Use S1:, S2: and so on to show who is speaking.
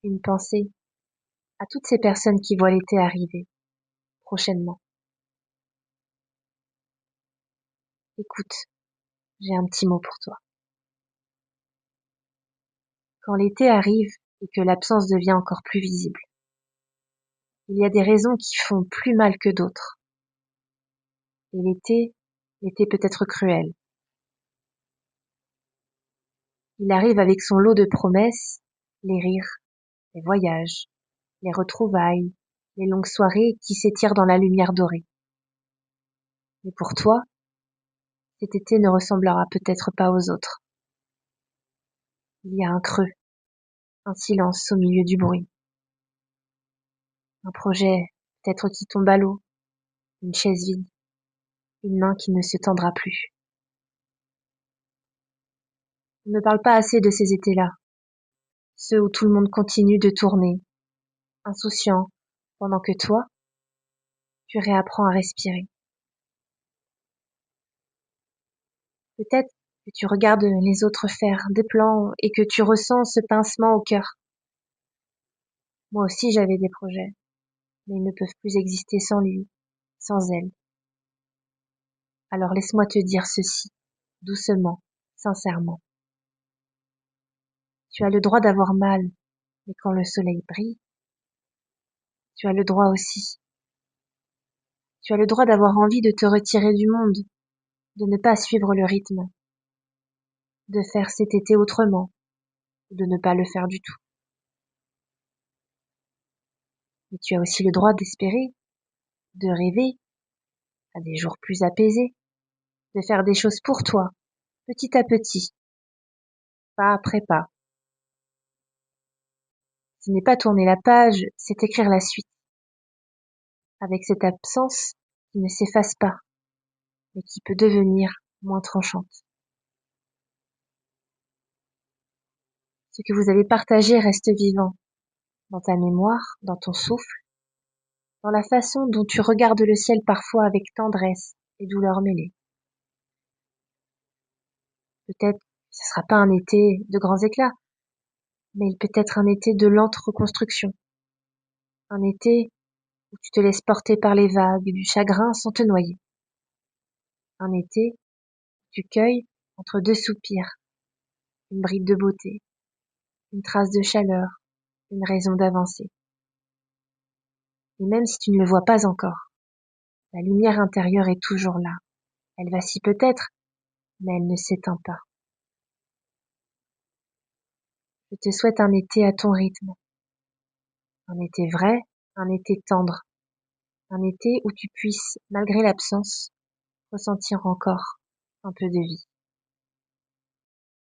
S1: une pensée à toutes ces personnes qui voient l'été arriver prochainement. Écoute, j'ai un petit mot pour toi. Quand l'été arrive et que l'absence devient encore plus visible, il y a des raisons qui font plus mal que d'autres. Et l'été peut être cruel. Il arrive avec son lot de promesses, les rires, les voyages, les retrouvailles, les longues soirées qui s'étirent dans la lumière dorée. Mais pour toi, cet été ne ressemblera peut-être pas aux autres. Il y a un creux, un silence au milieu du bruit. Un projet peut-être qui tombe à l'eau, une chaise vide, une main qui ne se tendra plus. On ne parle pas assez de ces étés-là, ceux où tout le monde continue de tourner, insouciant, pendant que toi, tu réapprends à respirer. Peut-être que tu regardes les autres faire des plans et que tu ressens ce pincement au cœur. Moi aussi j'avais des projets, mais ils ne peuvent plus exister sans lui, sans elle. Alors laisse-moi te dire ceci, doucement, sincèrement. Tu as le droit d'avoir mal, mais quand le soleil brille, tu as le droit aussi. Tu as le droit d'avoir envie de te retirer du monde, de ne pas suivre le rythme, de faire cet été autrement, ou de ne pas le faire du tout. Mais tu as aussi le droit d'espérer, de rêver à des jours plus apaisés, de faire des choses pour toi, petit à petit, pas après pas. Ce n'est pas tourner la page, c'est écrire la suite, avec cette absence qui ne s'efface pas, mais qui peut devenir moins tranchante. Ce que vous avez partagé reste vivant, dans ta mémoire, dans ton souffle, dans la façon dont tu regardes le ciel parfois avec tendresse et douleur mêlée. Peut-être que ce sera pas un été de grands éclats, mais il peut être un été de lente reconstruction. Un été où tu te laisses porter par les vagues du chagrin sans te noyer. Un été où tu cueilles entre deux soupirs, une bride de beauté, une trace de chaleur, une raison d'avancer. Et même si tu ne le vois pas encore, la lumière intérieure est toujours là. Elle vacille peut-être, mais elle ne s'éteint pas. Je te souhaite un été à ton rythme. Un été vrai, un été tendre. Un été où tu puisses, malgré l'absence, ressentir encore un peu de vie.